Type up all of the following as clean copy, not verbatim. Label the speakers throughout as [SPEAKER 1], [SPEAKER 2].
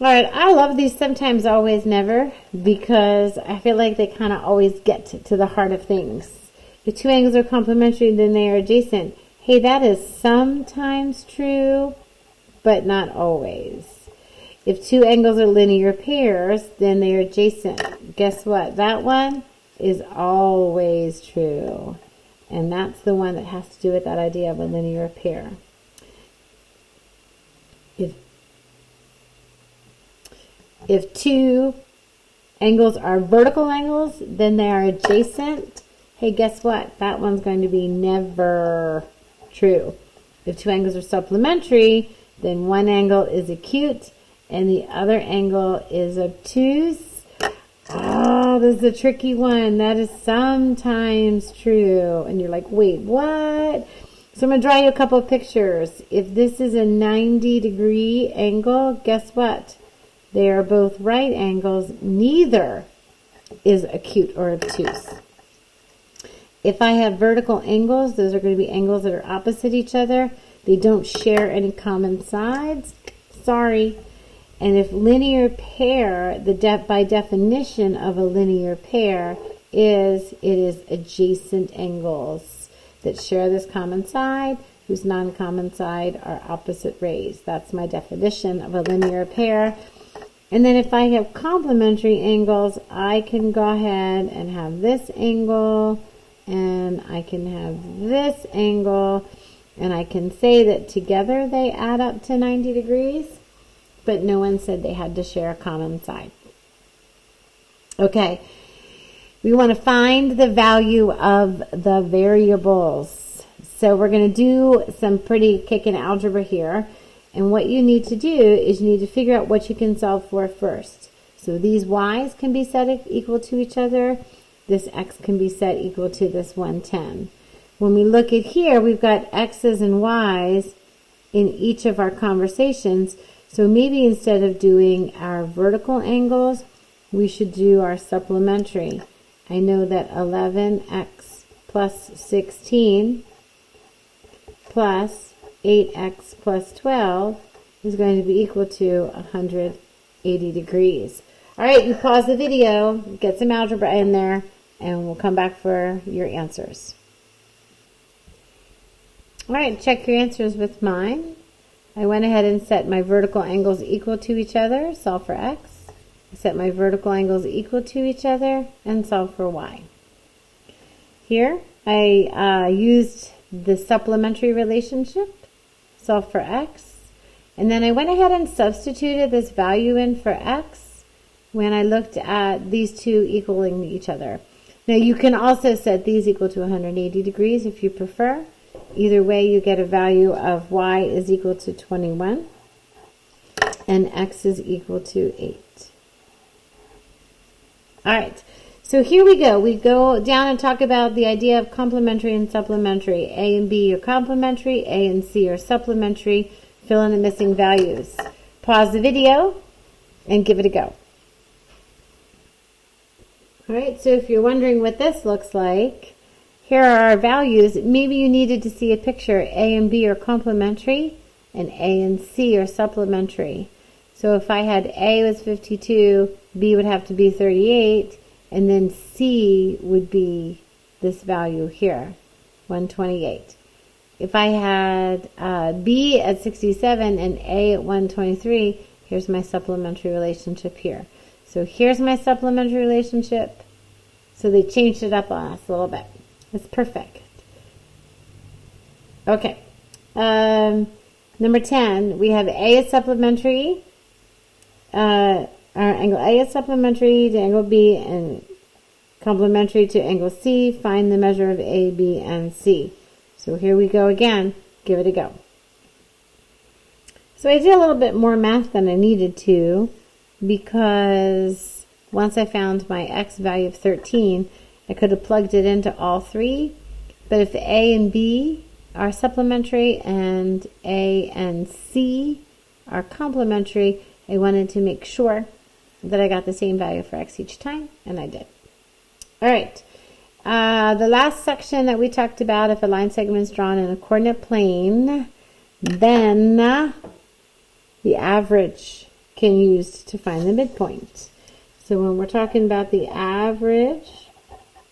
[SPEAKER 1] All right, I love these sometimes, always, never, because I feel like they kind of always get to the heart of things. If two angles are complementary, then they are adjacent. Hey, that is sometimes true, but not always. If two angles are linear pairs, then they are adjacent. Guess what? That one is always true. And that's the one that has to do with that idea of a linear pair. If two angles are vertical angles, then they are adjacent. Hey, guess what? That one's going to be never true. If two angles are supplementary, then one angle is acute and the other angle is obtuse. Oh, this is a tricky one. That is sometimes true. And you're like, wait, what? So I'm going to draw you a couple of pictures. If this is a 90-degree angle, guess what? They are both right angles. Neither is acute or obtuse. If I have vertical angles, those are going to be angles that are opposite each other. They don't share any common sides. Sorry. And if linear pair, by definition of a linear pair it is adjacent angles that share this common side, whose non-common side are opposite rays. That's my definition of a linear pair. And then if I have complementary angles, I can go ahead and have this angle, and I can have this angle, and I can say that together they add up to 90 degrees, but no one said they had to share a common side. Okay, we want to find the value of the variables. So we're going to do some pretty kicking algebra here. And what you need to do is you need to figure out what you can solve for first. So these y's can be set equal to each other. This x can be set equal to this 110. When we look at here, we've got x's and y's in each of our conversations. So maybe instead of doing our vertical angles, we should do our supplementary. I know that 11x plus 16 plus 8x plus 12 is going to be equal to 180 degrees. All right, you pause the video, get some algebra in there, and we'll come back for your answers. All right, check your answers with mine. I went ahead and set my vertical angles equal to each other, solve for x. I set my vertical angles equal to each other, and solve for y. Here, I used the supplementary relationship, solve for x, and then I went ahead and substituted this value in for x when I looked at these two equaling each other. Now you can also set these equal to 180 degrees if you prefer. Either way, you get a value of y is equal to 21 and x is equal to 8. All right. So here we go. We go down and talk about the idea of complementary and supplementary. A and B are complementary, A and C are supplementary. Fill in the missing values. Pause the video and give it a go. All right, so if you're wondering what this looks like, here are our values. Maybe you needed to see a picture. A and B are complementary and A and C are supplementary. So if I had A was 52, B would have to be 38, and then C would be this value here, 128. If I had B at 67 and A at 123, here's my supplementary relationship here. So here's my supplementary relationship. So they changed it up on us a little bit. It's perfect. Okay. Number 10, we have A is supplementary. Our angle A is supplementary to angle B and complementary to angle C. Find the measure of A, B, and C. So here we go again. Give it a go. So I did a little bit more math than I needed to, because once I found my x value of 13, I could have plugged it into all three. But if A and B are supplementary and A and C are complementary, I wanted to make sure that I got the same value for x each time, and I did. All right. The last section that we talked about, if a line segment is drawn in a coordinate plane, then the average can use to find the midpoint. So when we're talking about the average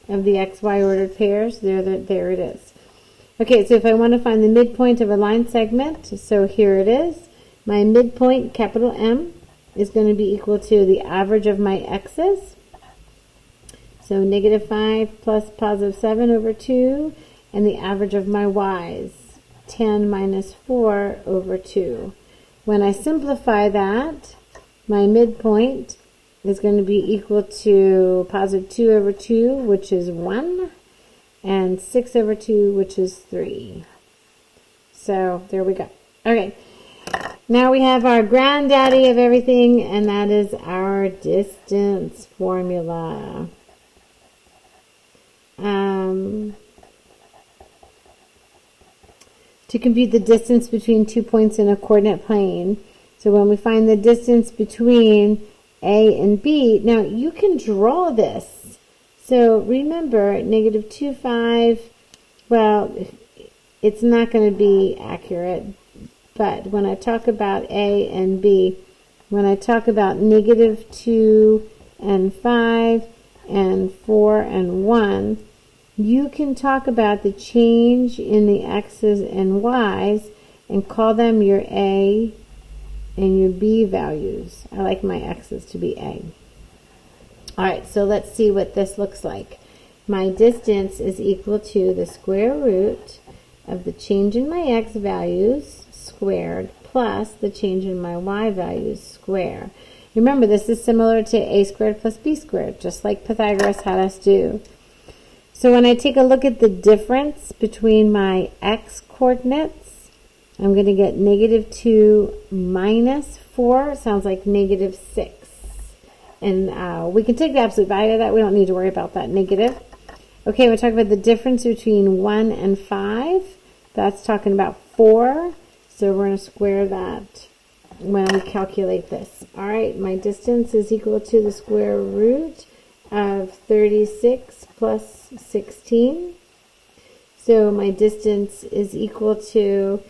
[SPEAKER 1] of the XY ordered pairs, there it is. Okay, so if I want to find the midpoint of a line segment, so here it is. My midpoint, capital M, is going to be equal to the average of my x's. So -5 plus +7 over 2, and the average of my y's, 10 minus 4 over 2. When I simplify that, my midpoint is going to be equal to +2 over 2, which is 1, and 6 over 2, which is 3. So there we go. Okay, now we have our granddaddy of everything, and that is our distance formula. To compute the distance between 2 points in a coordinate plane. So when we find the distance between A and B, now you can draw this. So remember, -2, 5, well, it's not going to be accurate. But when I talk about A and B, when I talk about -2 and 5 and 4 and 1, you can talk about the change in the x's and y's and call them your A and your B values. I like my x's to be A. Alright, so let's see what this looks like. My distance is equal to the square root of the change in my x values squared plus the change in my y values squared. Remember, this is similar to a squared plus b squared, just like Pythagoras had us do. So when I take a look at the difference between my x coordinates, I'm going to get -2 minus 4. Sounds like -6. And we can take the absolute value of that. We don't need to worry about that negative. Okay, we're talking about the difference between 1 and 5. That's talking about 4. So we're going to square that when we calculate this. All right, my distance is equal to the square root of 36 plus 16. So my distance is equal to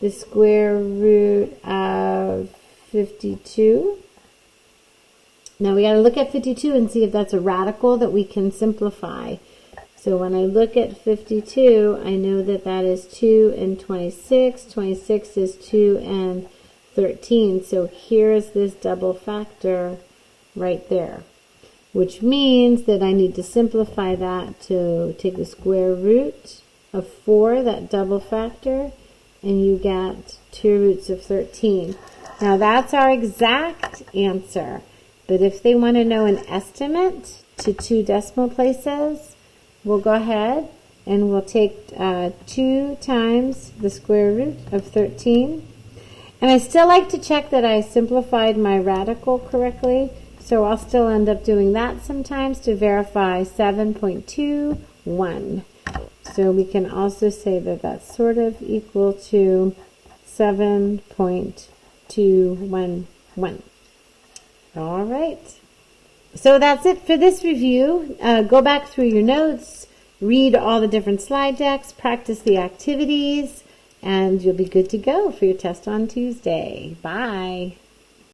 [SPEAKER 1] the square root of 52. Now we got to look at 52 and see if that's a radical that we can simplify. So when I look at 52, I know that that is 2 and 26. 26 is 2 and 13. So here's this double factor right there, which means that I need to simplify that to take the square root of 4, that double factor, and you get 2 roots of 13. Now that's our exact answer. But if they want to know an estimate to 2 decimal places, we'll go ahead and we'll take 2 times the square root of 13. And I still like to check that I simplified my radical correctly. So I'll still end up doing that sometimes to verify 7.21. So we can also say that that's sort of equal to 7.211. All right. So that's it for this review. Go back through your notes, read all the different slide decks, practice the activities, and you'll be good to go for your test on Tuesday. Bye.